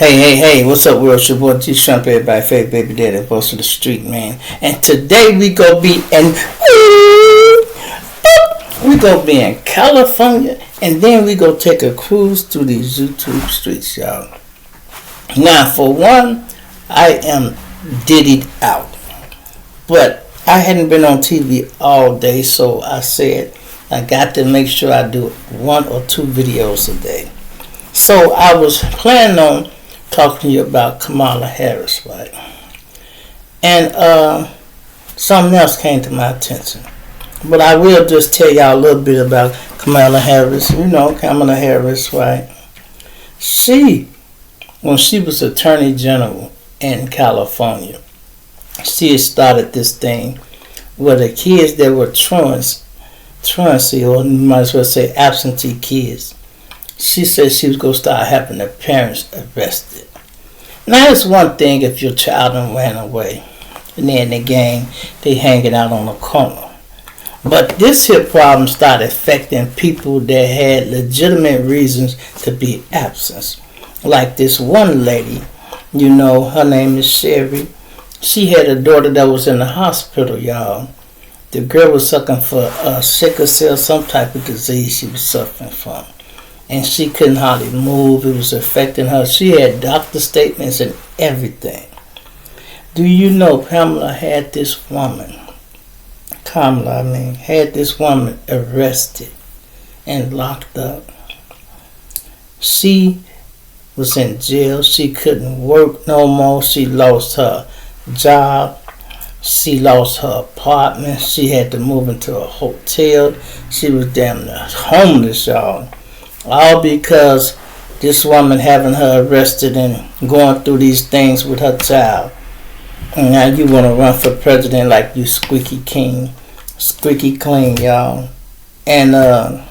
Hey, what's up, world? It's your boy G Shrimp, everybody, favorite baby daddy, voice of the street, man. And today we gonna be in California, and then we gonna take a cruise through these YouTube streets, y'all. Now, for one, I am Diddy'd out, but I hadn't been on TV all day, so I said I got to make sure I do 1 or 2 videos a day. So I was planning on talking to you about Kamala Harris, right? And something else came to my attention. But I will just tell y'all a little bit about Kamala Harris. You know, Kamala Harris, right? When she was Attorney General in California, she had started this thing where the kids that were truancy, or you might as well say absentee kids, she said she was going to start having their parents arrested. Now, it's one thing if your child done ran away and they're in the gang, they hanging out on the corner. But this here problem started affecting people that had legitimate reasons to be absent. Like this one lady, you know, her name is Sherry. She had a daughter that was in the hospital, y'all. The girl was suffering for sickle cell, some type of disease she was suffering from. And she couldn't hardly move. It was affecting her. She had doctor statements and everything. Do you know Kamala had this woman arrested and locked up? She was in jail. She couldn't work no more. She lost her job. She lost her apartment. She had to move into a hotel. She was damn near homeless, y'all. All because this woman having her arrested and going through these things with her child. And now you want to run for president like you squeaky clean, y'all. And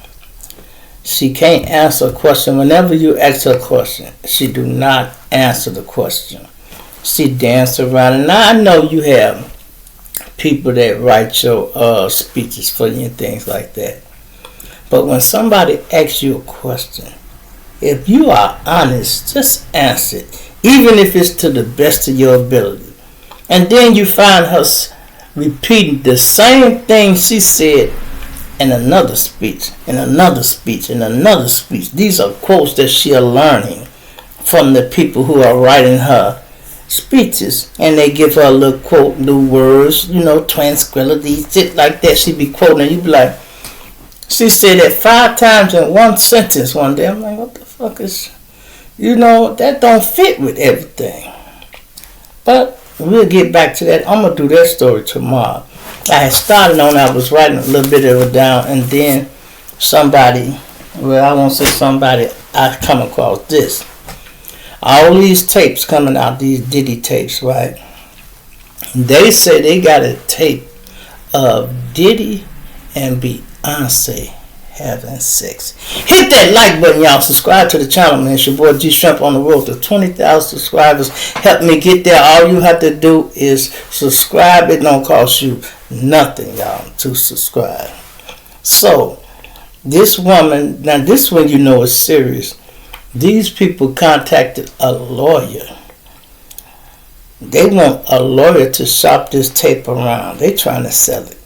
she can't answer a question. Whenever you ask her a question, she do not answer the question. She dance around. And now I know you have people that write your speeches for you and things like that. But when somebody asks you a question, if you are honest, just answer it, even if it's to the best of your ability. And then you find her repeating the same thing she said in another speech, in another speech, in another speech. These are quotes that she is learning from the people who are writing her speeches. And they give her a little quote, new words, you know, tranquility, shit like that. She be quoting and you be like, she said that 5 times in one sentence one day. I'm like, what the fuck is, you know, that don't fit with everything. But we'll get back to that. I'm going to do that story tomorrow. I had started on, I was writing a little bit of it down, and then somebody, well, I won't say somebody, I come across this. All these tapes coming out, these Diddy tapes, right? They say they got a tape of Diddy and Beyonce having sex. Hit that like button, y'all. Subscribe to the channel, man. It's your boy G Shrimp on the road to 20,000 subscribers. Help me get there. All you have to do is subscribe. It don't cost you nothing, y'all, to subscribe. So, this woman, now this one you know is serious. These people contacted a lawyer. They want a lawyer to shop this tape around. They trying to sell it.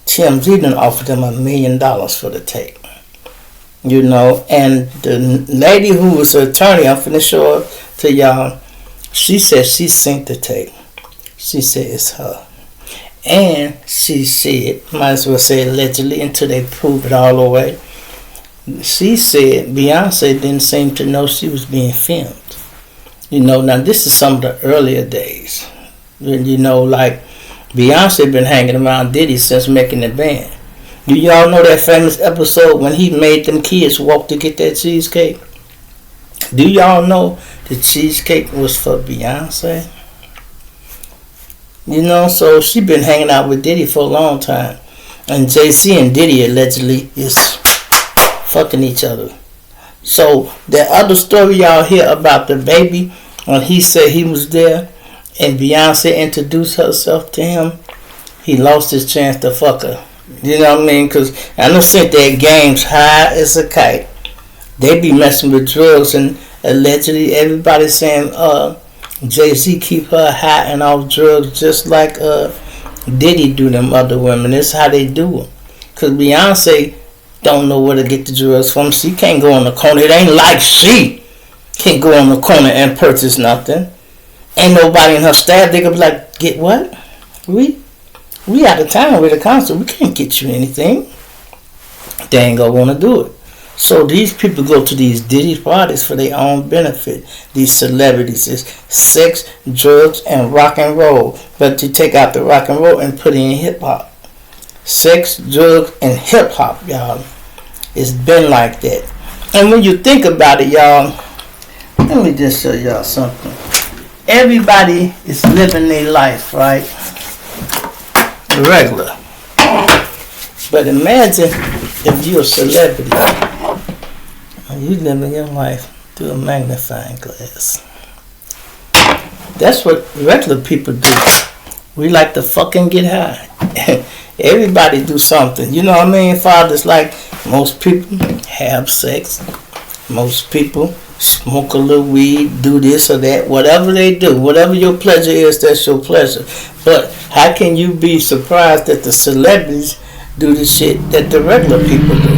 TMZ done offered them $1 million for the tape. You know, and the lady who was the attorney, I'm finna show it to y'all, she said she synced the tape. She said it's her. And she said, might as well say allegedly until they prove it all the way, she said Beyonce didn't seem to know she was being filmed. You know, now this is some of the earlier days. You know, like Beyonce been hanging around Diddy since making the band. Do y'all know that famous episode when he made them kids walk to get that cheesecake? Do y'all know the cheesecake was for Beyonce? You know, so she been hanging out with Diddy for a long time. And JC and Diddy allegedly is fucking each other. So the other story y'all hear about the baby, when he said he was there and Beyonce introduced herself to him, he lost his chance to fuck her. You know what I mean? Because I don't think their game's high as a kite. They be messing with drugs and Allegedly, everybody's saying Jay-Z keep her high and off drugs just like Diddy do them other women. That's how they do them. Because Beyonce don't know where to get the drugs from. She can't go on the corner. It ain't like she can't go on the corner and purchase nothing. Ain't nobody in her staff. They could be like, get what? We out of town with a concert. We can't get you anything. They ain't gonna want to do it. So these people go to these Diddy parties for their own benefit. These celebrities is sex, drugs, and rock and roll. But you take out the rock and roll and put in hip hop. Sex, drugs, and hip hop, y'all. It's been like that. And when you think about it, y'all, let me just show y'all something. Everybody is living their life, right? Regular. But imagine if you're a celebrity and you living your life through a magnifying glass. That's what regular people do. We like to fucking get high. Everybody do something. You know what I mean? Fathers, like, most people have sex. Most people smoke a little weed, do this or that. Whatever they do, whatever your pleasure is, that's your pleasure. But how can you be surprised that the celebrities do the shit that the regular people do?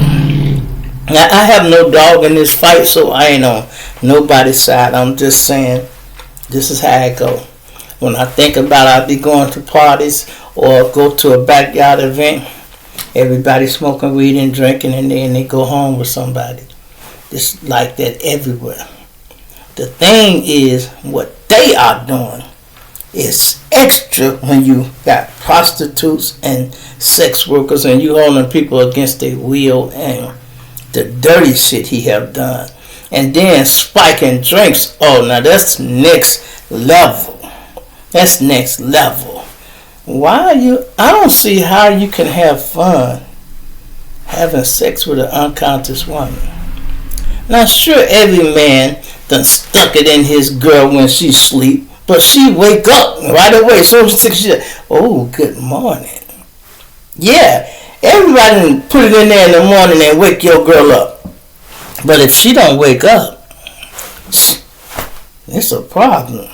Now, I have no dog in this fight, so I ain't on nobody's side. I'm just saying, this is how it go. When I think about it, I'll be going to parties or go to a backyard event. Everybody smoking weed and drinking, and then they go home with somebody. It's like that everywhere. The thing is, what they are doing is extra when you got prostitutes and sex workers and you holding people against their will and the dirty shit he have done. And then spiking drinks. Oh, now that's next level. That's next level. Why are you... I don't see how you can have fun having sex with an unconscious woman. Now, sure, every man done stuck it in his girl when she sleep, but she wake up right away. So she, oh, good morning. Yeah, everybody put it in there in the morning and wake your girl up. But if she don't wake up, it's a problem.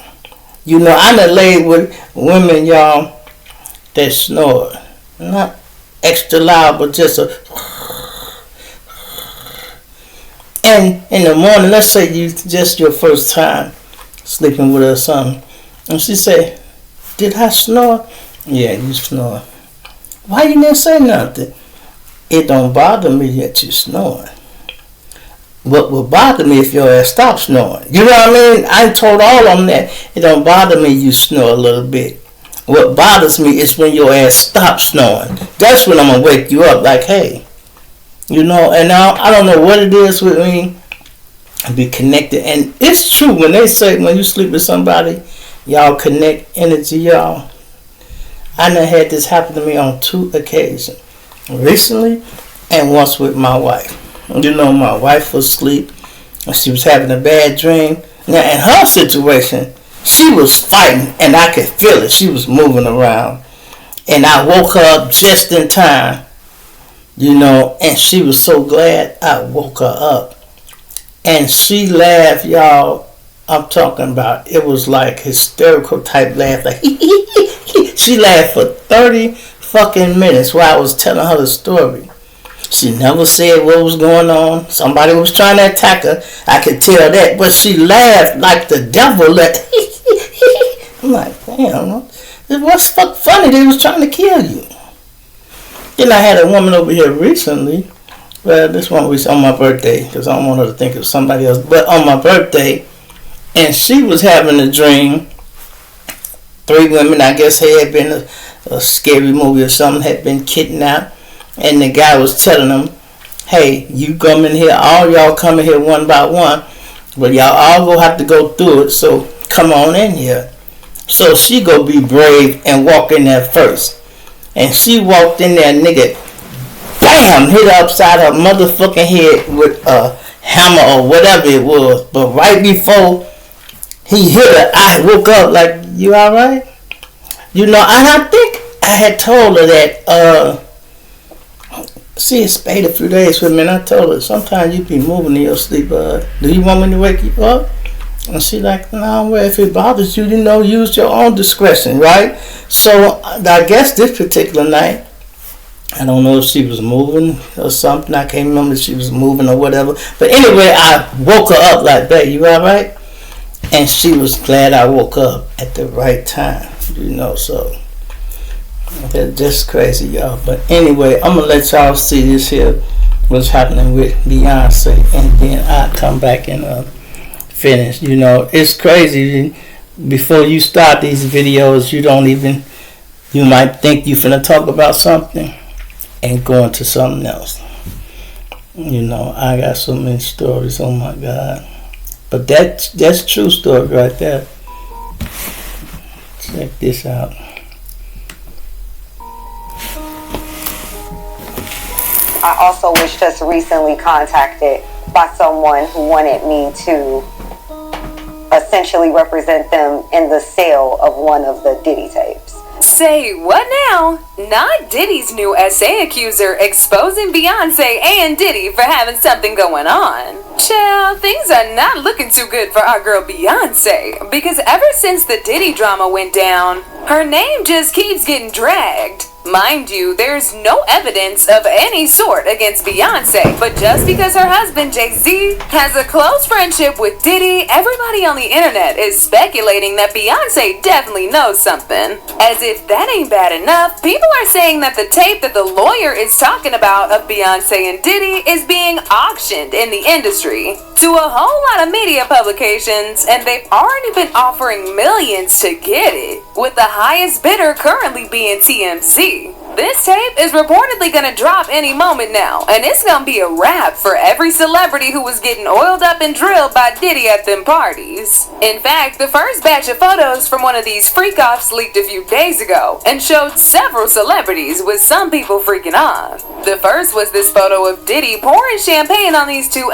You know, I done laid with women, y'all, that snore. Not extra loud, but just a... And in the morning, let's say you just your first time sleeping with her or something. And she say, did I snore? Yeah, you snore. Why you didn't say nothing? It don't bother me that you snoring. What would bother me if your ass stopped snoring? You know what I mean? I told all of them that it don't bother me you snore a little bit. What bothers me is when your ass stops snoring. That's when I'm going to wake you up like, hey. You know, and now I don't know what it is with me. Be connected. And it's true when they say when you sleep with somebody, y'all connect energy, y'all. I done had this happen to me on 2 occasions. Recently and once with my wife. You know, my wife was asleep and she was having a bad dream. Now, in her situation, she was fighting and I could feel it. She was moving around. And I woke her up just in time. You know, and she was so glad I woke her up. And she laughed, y'all. I'm talking about, it was like hysterical type laugh. Like, she laughed for 30 fucking minutes while I was telling her the story. She never said what was going on. Somebody was trying to attack her. I could tell that. But she laughed like the devil. I'm like, damn, what's funny? They was trying to kill you. Then I had a woman over here recently. Well, this one was on my birthday because I don't want her to think of somebody else. But on my birthday, and she was having a dream. 3 women, I guess, had been a scary movie or something, had been kidnapped. And the guy was telling them, hey, you come in here, all y'all come in here one by one, but y'all all gonna have to go through it, so come on in here. So she go be brave and walk in there first. And she walked in there, nigga, bam, hit her upside her motherfucking head with a hammer or whatever it was. But right before he hit her, I woke up like, you alright? You know, and I think I had told her that She had stayed a few days with me, and I told her, sometimes you be moving in your sleep. Do you want me to wake you up? And she like, no, well, if it bothers you, use your own discretion, right? So I guess this particular night, I don't know if she was moving or something. I can't remember if she was moving or whatever. But anyway, I woke her up like that. You all right? And she was glad I woke up at the right time. So that's just crazy, y'all. But anyway, I'm going to let y'all see this here, what's happening with Beyonce. And then I'll come back and finish. It's crazy. Before you start these videos, you might think you finna talk about something and go into something else. I got so many stories, oh my God. But that's true story right there. Check this out. I also was just recently contacted by someone who wanted me to essentially represent them in the sale of one of the Diddy tapes. Say what now? Not Diddy's new essay accuser exposing Beyonce and Diddy for having something going on. Child, things are not looking too good for our girl Beyonce, because ever since the Diddy drama went down, her name just keeps getting dragged. Mind you, there's no evidence of any sort against Beyonce, but just because her husband Jay-Z has a close friendship with Diddy, everybody on the internet is speculating that Beyonce definitely knows something. As if that ain't bad enough, people are saying that the tape that the lawyer is talking about of Beyonce and Diddy is being auctioned in the industry to a whole lot of media publications, and they've already been offering millions to get it, with the highest bidder currently being TMZ. This tape is reportedly gonna drop any moment now, and it's gonna be a wrap for every celebrity who was getting oiled up and drilled by Diddy at them parties. In fact, the first batch of photos from one of these freak-offs leaked a few days ago and showed several celebrities, with some people freaking off. The first was this photo of Diddy pouring champagne on these two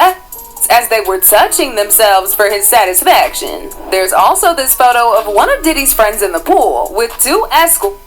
as they were touching themselves for his satisfaction. There's also this photo of one of Diddy's friends in the pool with two escorts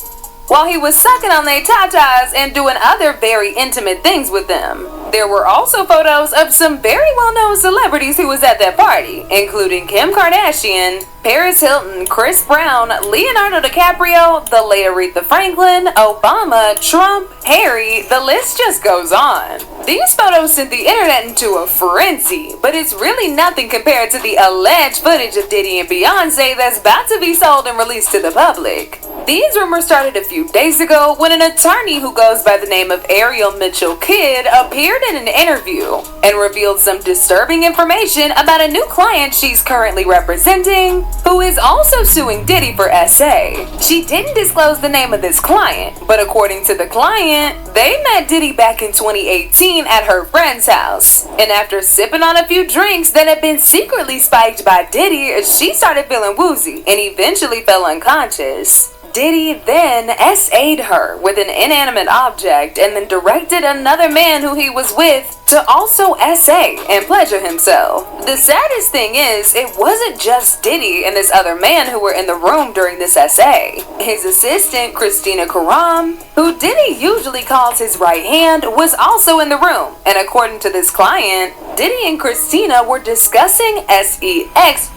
while he was sucking on their tatas and doing other very intimate things with them. There were also photos of some very well-known celebrities who was at that party, including Kim Kardashian, Paris Hilton, Chris Brown, Leonardo DiCaprio, the late Aretha Franklin, Obama, Trump, Harry, the list just goes on. These photos sent the internet into a frenzy, but it's really nothing compared to the alleged footage of Diddy and Beyonce that's about to be sold and released to the public. These rumors started a few days ago when an attorney who goes by the name of Ariel Mitchell Kidd appeared in an interview and revealed some disturbing information about a new client she's currently representing, who is also suing Diddy for SA. She didn't disclose the name of this client, but according to the client, they met Diddy back in 2018 at her friend's house. And after sipping on a few drinks that had been secretly spiked by Diddy, she started feeling woozy and eventually fell unconscious. Diddy then SA'd her with an inanimate object and then directed another man who he was with to also SA and pleasure himself. The saddest thing is, it wasn't just Diddy and this other man who were in the room during this SA. His assistant, Christina Karam, who Diddy usually calls his right hand, was also in the room. And according to this client, Diddy and Christina were discussing sex.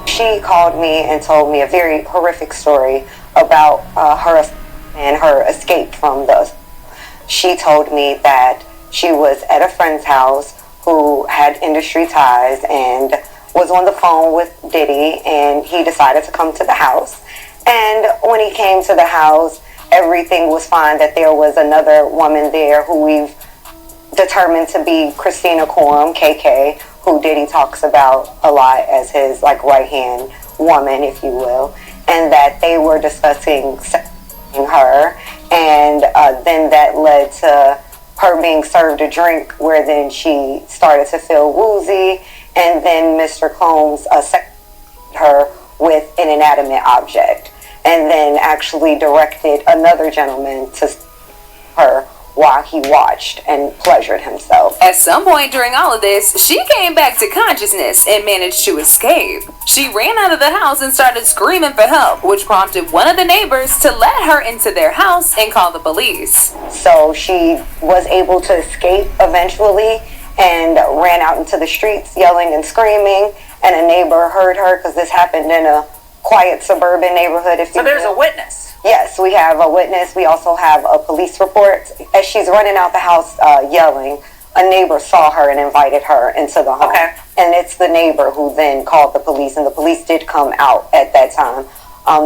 She called me and told me a very horrific story about her and her escape from the. She told me that she was at a friend's house who had industry ties and was on the phone with Diddy, and he decided to come to the house. And when he came to the house, everything was fine, that there was another woman there who we've determined to be Christina Coram, KK, who Diddy talks about a lot as his right-hand woman, if you will, and that they were discussing her, and then that led to her being served a drink where then she started to feel woozy, and then Mr. Combs her with an inanimate object, and then actually directed another gentleman to her while he watched and pleasured himself. At some point during all of this, she came back to consciousness and managed to escape. She ran out of the house and started screaming for help, which prompted one of the neighbors to let her into their house and call the police. So she was able to escape eventually and ran out into the streets yelling and screaming, and a neighbor heard her because this happened in a quiet suburban neighborhood. So there's a witness? Yes, we have a witness. We also have a police report. As she's running out the house yelling, a neighbor saw her and invited her into the home. Okay. And it's the neighbor who then called the police, and the police did come out at that time.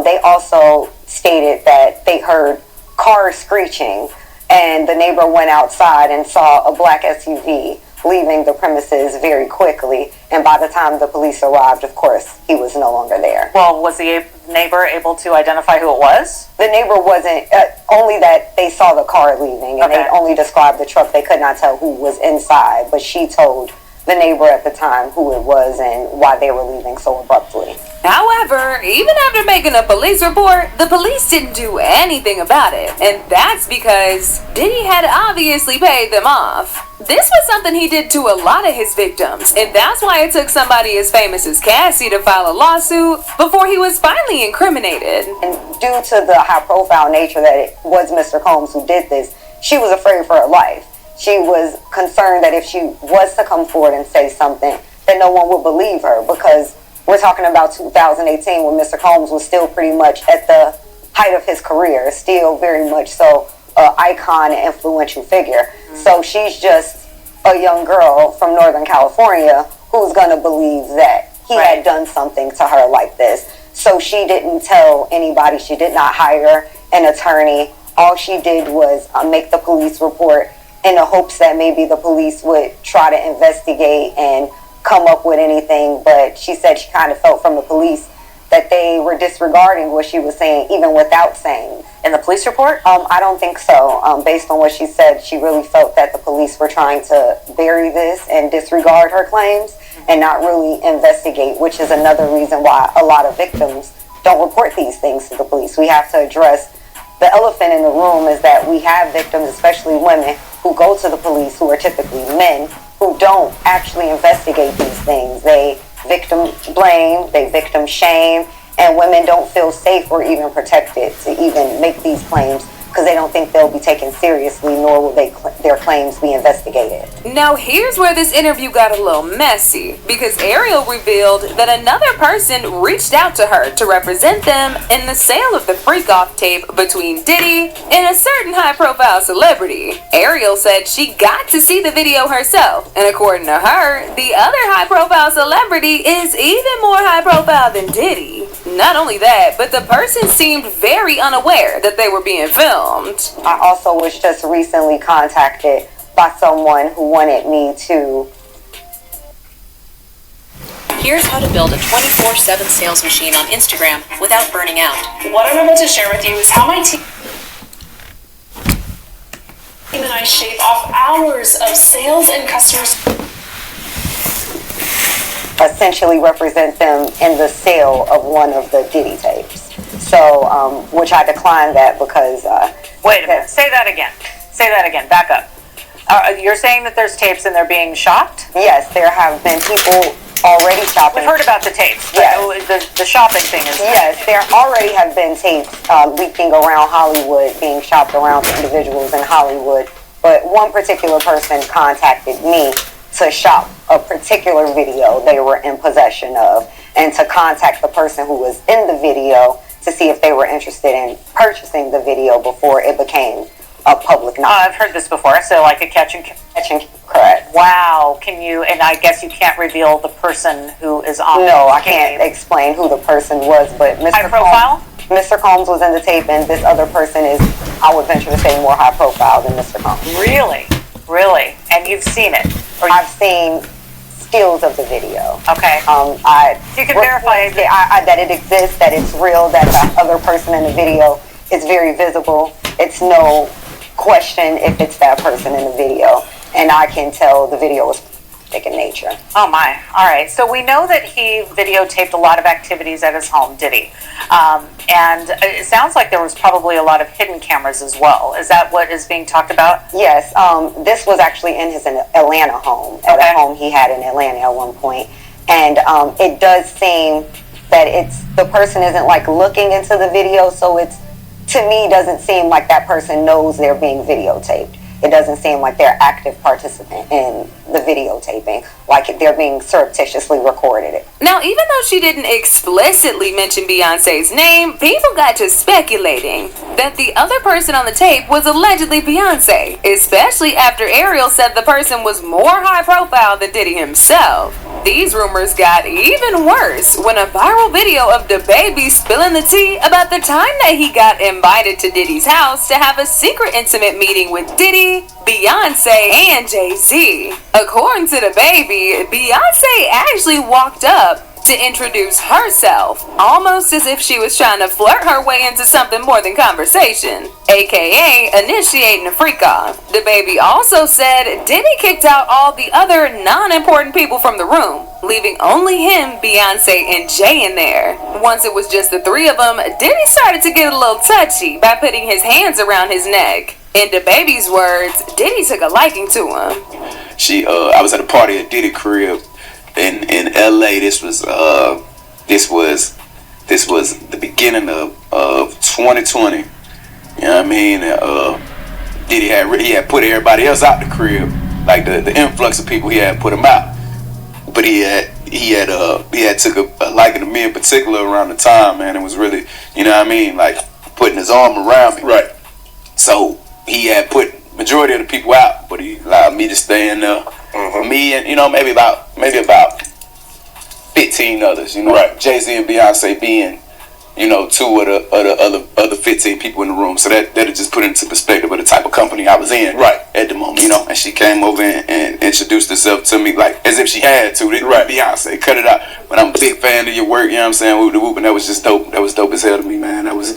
They also stated that they heard cars screeching, and the neighbor went outside and saw a black SUV leaving the premises very quickly. And by the time the police arrived, of course, he was no longer there. Well, was the neighbor able to identify who it was? The neighbor wasn't, only that they saw the car leaving, and Okay. they only described the truck. They could not tell who was inside, but she told the neighbor at the time who it was and why they were leaving so abruptly. However, even after making a police report, the police didn't do anything about it. And that's because Diddy had obviously paid them off. This was something he did to a lot of his victims, and that's why it took somebody as famous as Cassie to file a lawsuit before he was finally incriminated. And due to the high-profile nature that it was Mr. Combs who did this, she was afraid for her life. She was concerned that if she was to come forward and say something, that no one would believe her, because we're talking about 2018 when Mr. Combs was still pretty much at the height of his career, still very much so an icon and influential figure. Mm-hmm. So she's just a young girl from Northern California who's going to believe that he had done something to her like this. So she didn't tell anybody. She did not hire an attorney. All she did was make the police report in the hopes that maybe the police would try to investigate and come up with anything. But she said she kind of felt from the police that they were disregarding what she was saying, even without saying. In the police report? I don't think so. Based on what she said, she really felt that the police were trying to bury this and disregard her claims and not really investigate, which is another reason why a lot of victims don't report these things to the police. We have to address the elephant in the room is that we have victims, especially women, who go to the police, who are typically men, who don't actually investigate these things. They victim blame, they victim shame, and women don't feel safe or even protected to even make these claims because they don't think they'll be taken seriously, nor will their claims be investigated. Now here's where this interview got a little messy, because Ariel revealed that another person reached out to her to represent them in the sale of the freak-off tape between Diddy and a certain high-profile celebrity. Ariel said she got to see the video herself, and according to her, the other high-profile celebrity is even more high-profile than Diddy. Not only that, but the person seemed very unaware that they were being filmed. I also was just recently contacted by someone who wanted me to... Here's how to build a 24/7 sales machine on Instagram without burning out. What I'm about to share with you is how my team and I shave off hours of sales and customers. Essentially represent them in the sale of one of the Diddy tapes. So, which I declined that because... Wait a minute. Say that again. Say that again. Back up. You're saying that there's tapes and they're being shopped? Yes, there have been people already shopping. We've heard about the tapes. Yes. The shopping thing is... Yes, there already have been tapes leaking around Hollywood, being shopped around to individuals in Hollywood. But one particular person contacted me to shop a particular video they were in possession of, and to contact the person who was in the video to see if they were interested in purchasing the video before it became a public knowledge. I've heard this before, so like a catch and correct. Wow, can you, and I guess you can't reveal the person who is on No, I can't explain who the person was, but High profile? Mr. Combs was in the tape, and this other person is, I would venture to say, more high profile than Mr. Combs. Really? Really? And you've seen it? Or I've seen stills of the video. Okay. You can verify that it exists, that it's real, that the other person in the video is very visible. It's no question if it's that person in the video. And I can tell the video was narcissistic in nature. Oh my. All right. So we know that he videotaped a lot of activities at his home, did he? And it sounds like there was probably a lot of hidden cameras as well. Is that what is being talked about? Yes, this was actually in his Atlanta home, at a home he had in Atlanta at one point. And it does seem that the person isn't like looking into the video, so it's, to me, doesn't seem like that person knows they're being videotaped. It doesn't seem like they're active participant in the videotaping, like they're being surreptitiously recorded. Now, even though she didn't explicitly mention Beyonce's name, people got to speculating that the other person on the tape was allegedly Beyonce, especially after Ariel said the person was more high profile than Diddy himself. These rumors got even worse when a viral video of DaBaby spilling the tea about the time that he got invited to Diddy's house to have a secret intimate meeting with Diddy, Beyonce, and Jay-Z. According to DaBaby, Beyonce actually walked up to introduce herself, almost as if she was trying to flirt her way into something more than conversation, aka initiating a freak-off. DaBaby also said Diddy kicked out all the other non-important people from the room, leaving only him, Beyonce, and Jay in there. Once it was just the three of them, Diddy started to get a little touchy by putting his hands around his neck. In DaBaby's words, Diddy took a liking to him. I was at a party at Diddy crib in LA. This was the beginning of 2020. You know what I mean? Diddy had put everybody else out the crib, like the influx of people, he had put them out. But he had took a liking to me in particular around the time, man. It was really, you know what I mean, like putting his arm around me. Right. So he had put majority of the people out, but he allowed me to stay in there. Mm-hmm. Me and maybe about 15 others. Right. Jay-Z and Beyonce being two of the other 15 people in the room. So that just put into perspective of the type of company I was in right at the moment. And she came over and introduced herself to me like as if she had to. Right. Beyonce, cut it out. But I'm a big fan of your work. You know what I'm saying? Whoop de whoop, and that was just dope. That was dope as hell to me, man. That was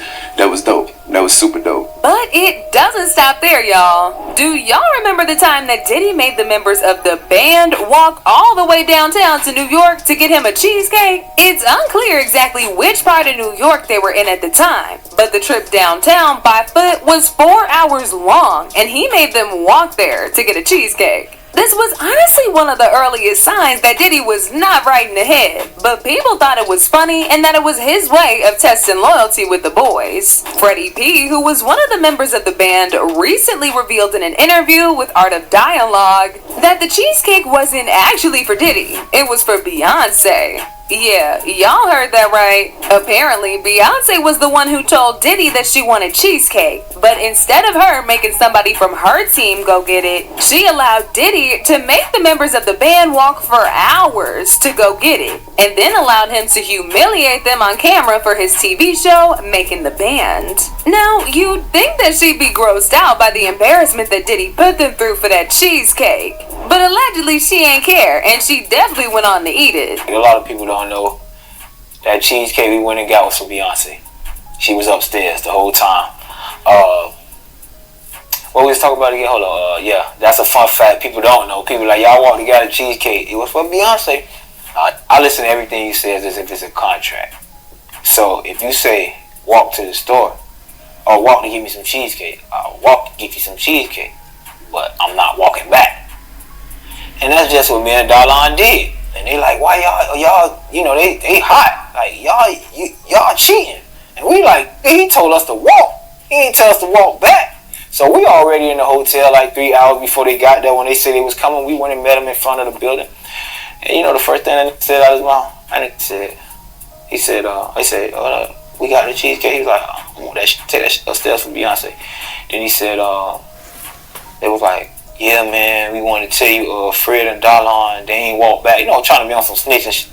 dope. That was super dope. But it doesn't stop there, y'all. Do y'all remember the time that Diddy made the members of the band walk all the way downtown to New York to get him a cheesecake? It's unclear exactly which part of New York they were in at the time, but the trip downtown by foot was 4 hours long, and he made them walk there to get a cheesecake. This was honestly one of the earliest signs that Diddy was not right in the head, but people thought it was funny and that it was his way of testing loyalty with the boys. Freddie P, who was one of the members of the band, recently revealed in an interview with Art of Dialogue that the cheesecake wasn't actually for Diddy, it was for Beyonce. Yeah, y'all heard that right. Apparently, Beyonce was the one who told Diddy that she wanted cheesecake, but instead of her making somebody from her team go get it, she allowed Diddy to make the members of the band walk for hours to go get it, and then allowed him to humiliate them on camera for his TV show, Making the Band. Now, you'd think that she'd be grossed out by the embarrassment that Diddy put them through for that cheesecake, but allegedly she ain't care, and she definitely went on to eat it. A lot of people don't know that cheesecake we went and got was for Beyonce. She was upstairs the whole time. What we was talking about again? Hold on. Yeah, that's a fun fact. People don't know. People like, y'all walked and got a cheesecake. It was for Beyonce. I listen to everything you say as if it's a contract. So if you say walk to the store or walk to give me some cheesecake, I'll walk to get you some cheesecake, but I'm not walking back. And that's just what me and Darlon did. And they like, why y'all, they hot. Like, y'all cheating. And we like, he told us to walk. He ain't tell us to walk back. So we already in the hotel like 3 hours before they got there. When they said they was coming, we went and met him in front of the building. And the first thing that said out of his mouth, he said, we got the cheesecake. He was like, I want that take that upstairs from Beyonce. Then he said, they was like, yeah, man, we wanted to tell you, Fred and Darlon, they ain't walk back. Trying to be on some snitching shit.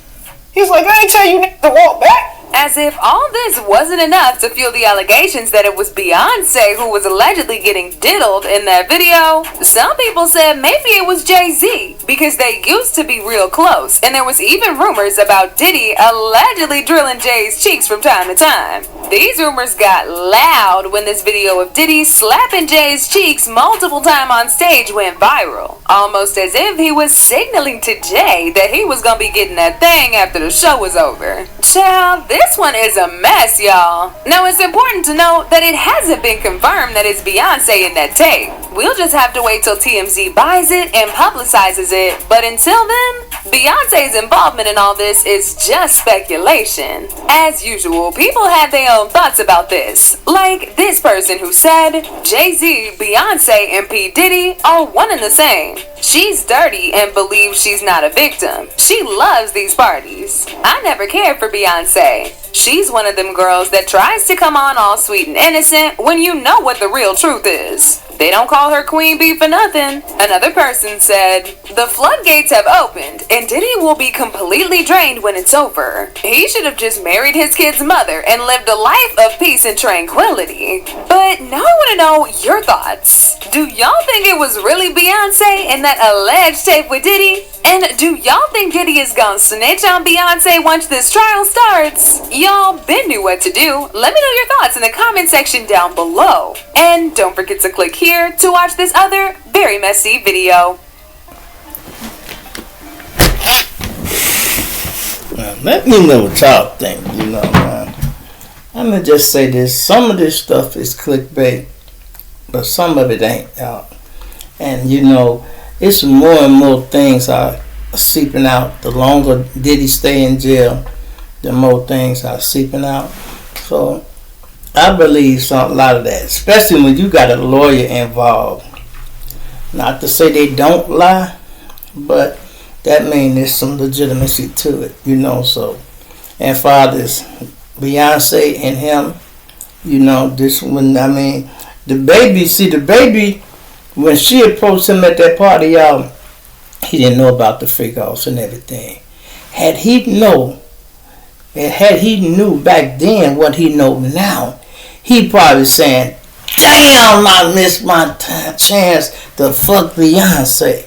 He was like, I ain't tell you to walk back. As As if all this wasn't enough to fuel the allegations that it was Beyonce who was allegedly getting diddled in that video, some people said maybe it was Jay-Z because they used to be real close, and there was even rumors about Diddy allegedly drilling Jay's cheeks from time to time. These rumors got loud when this video of Diddy slapping Jay's cheeks multiple times on stage went viral, almost as if he was signaling to Jay that he was gonna be getting that thing after the show was over. Child, this one is a mess, y'all. Now, it's important to note that it hasn't been confirmed that it's Beyonce in that tape. We'll just have to wait till TMZ buys it and publicizes it, but until then, Beyonce's involvement in all this is just speculation. As usual, people have their own thoughts about this, like this person who said, Jay-Z, Beyonce, and P. Diddy are one and the same. She's dirty and believes she's not a victim. She loves these parties. I never cared for Beyonce. She's one of them girls that tries to come on all sweet and innocent when you know what the real truth is. They don't call her Queen Bee for nothing. Another person said, the floodgates have opened and Diddy will be completely drained when it's over. He should have just married his kid's mother and lived a life of peace and tranquility. But now I want to know your thoughts. Do y'all think it was really Beyonce in that alleged tape with Diddy? And do y'all think Diddy is gonna snitch on Beyonce once this trial starts? Y'all been knew what to do. Let me know your thoughts in the comment section down below. And don't forget to click here to watch this other very messy video. Let me know what y'all think, man. I'm gonna just say this. Some of this stuff is clickbait, but some of it ain't, y'all. And it's more and more things are seeping out. The longer Diddy stay in jail, the more things are seeping out. So I believe a lot of that, especially when you got a lawyer involved. Not to say they don't lie, but that means there's some legitimacy to it, So, and fathers, Beyonce and him, this one, the baby, when she approached him at that party, y'all, he didn't know about the freak offs and everything. Had he knew back then what he know now, he probably saying, damn, I missed my chance to fuck Beyonce.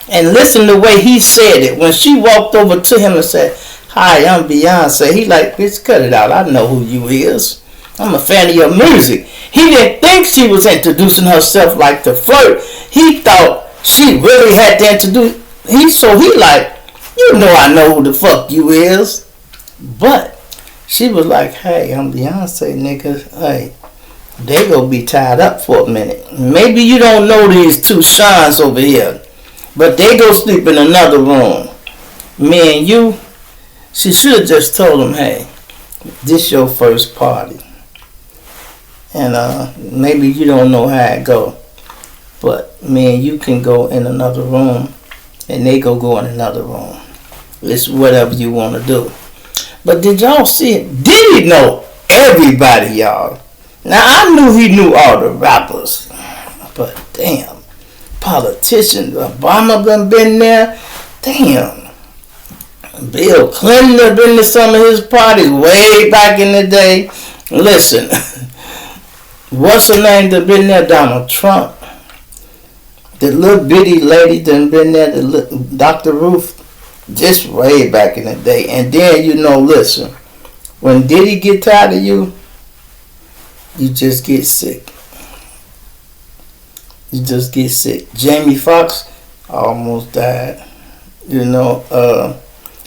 And listen to the way he said it. When she walked over to him and said, hi, I'm Beyonce, he like, bitch, cut it out. I know who you is. I'm a fan of your music. He didn't think she was introducing herself like to flirt. He thought she really had to introduce. So he like, I know who the fuck you is. But she was like, hey, I'm Beyonce, nigga. Hey, they gonna be tied up for a minute. Maybe you don't know these two shines over here, but they go sleep in another room. Me and you, she should have just told him, hey, this your first party. And maybe you don't know how it go, but me and you can go in another room, and they go in another room. It's whatever you want to do. But did y'all see it? Did he know everybody, y'all? Now, I knew he knew all the rappers, but damn, politicians, Obama done been there. Damn, Bill Clinton done been to some of his parties way back in the day. Listen. What's her name that been there? Donald Trump. The little bitty lady that been there, Dr. Ruth, just way back in the day. And then, listen, when Diddy get tired of you, you just get sick. You just get sick. Jamie Foxx almost died.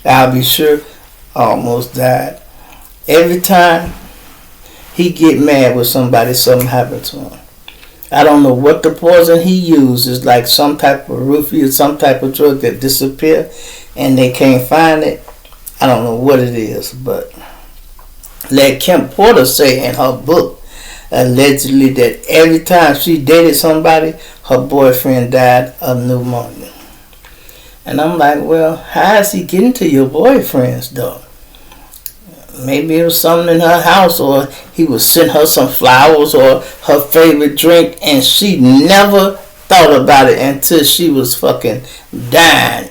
I'll be sure almost died. Every time he get mad with somebody, something happened to him. I don't know what the poison he used. It's like some type of roofie or some type of drug that disappeared and they can't find it. I don't know what it is, but let Kim Porter say in her book, allegedly, that every time she dated somebody, her boyfriend died of pneumonia. And I'm like, well, how is he getting to your boyfriends, though? Maybe it was something in her house, or he would send her some flowers or her favorite drink, and she never thought about it until she was fucking dying.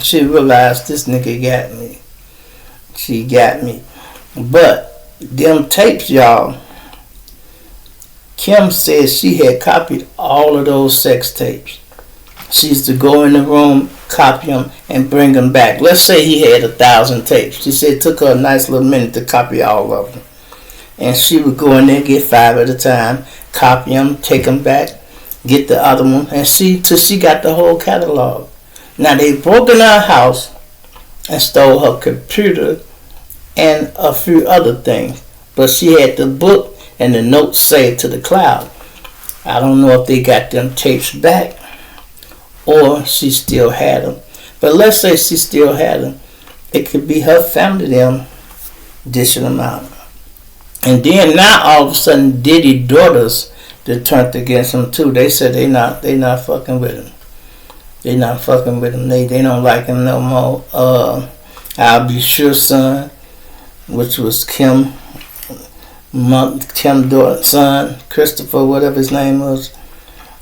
She realized this nigga got me. She got me. But them tapes, y'all, Kim said she had copied all of those sex tapes. She used to go in the room, copy them, and bring them back. Let's say he had 1,000 tapes. She said it took her a nice little minute to copy all of them. And she would go in there, get 5 at a time, copy them, take them back, get the other one, and see till she got the whole catalog. Now they broke in her house and stole her computer and a few other things. But she had the book and the notes saved to the cloud. I don't know if they got them tapes back or she still had them. But let's say she still had them. It could be her family, them, dishing them out. And then now all of a sudden Diddy daughters that turned against him too. They said they not fucking with him. They not fucking with him. They don't like him no more. I'll Be Sure son, which was Kim daughter's son, Christopher, whatever his name was.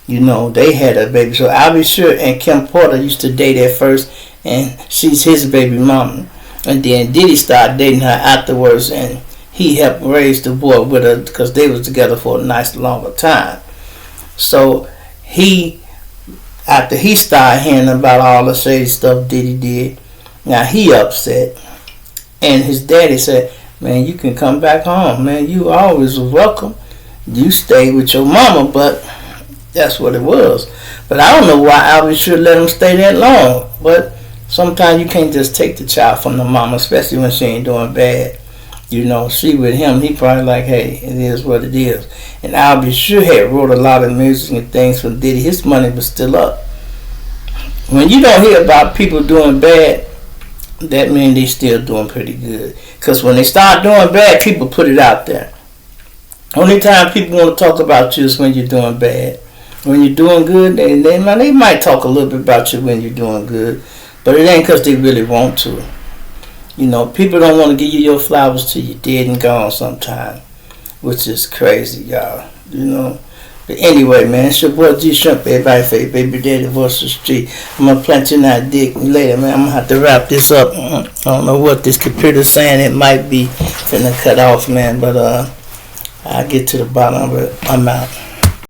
You know, they had a baby. So I'll Be Sure and Kim Porter used to date at first, and she's his baby mama. And then Diddy started dating her afterwards, and he helped raise the boy with her because they was together for a nice longer time. So after he started hearing about all the shady stuff Diddy did, now he upset. And his daddy said, man, you can come back home, man. You always was welcome. You stayed with your mama, but that's what it was. But I don't know why Albie should let him stay that long. But sometimes you can't just take the child from the mama, especially when she ain't doing bad. You know, she with him, he probably like, hey, it is what it is. And Albie sure had wrote a lot of music and things for Diddy. His money was still up. When you don't hear about people doing bad, that means they still doing pretty good. Because when they start doing bad, people put it out there. Only time people want to talk about you is when you're doing bad. When you're doing good, they might talk a little bit about you when you're doing good. But it ain't because they really want to. You know, people don't want to give you your flowers till you're dead and gone sometime. Which is crazy, y'all. You know. But anyway, man, it's your boy G Shrimp, everybody face, baby daddy, voice of the street. I'm going to plant you in that dick later, man. I'm going to have to wrap this up. I don't know what this computer's saying. It might be finna cut off, man. But I'll get to the bottom of it. I'm out.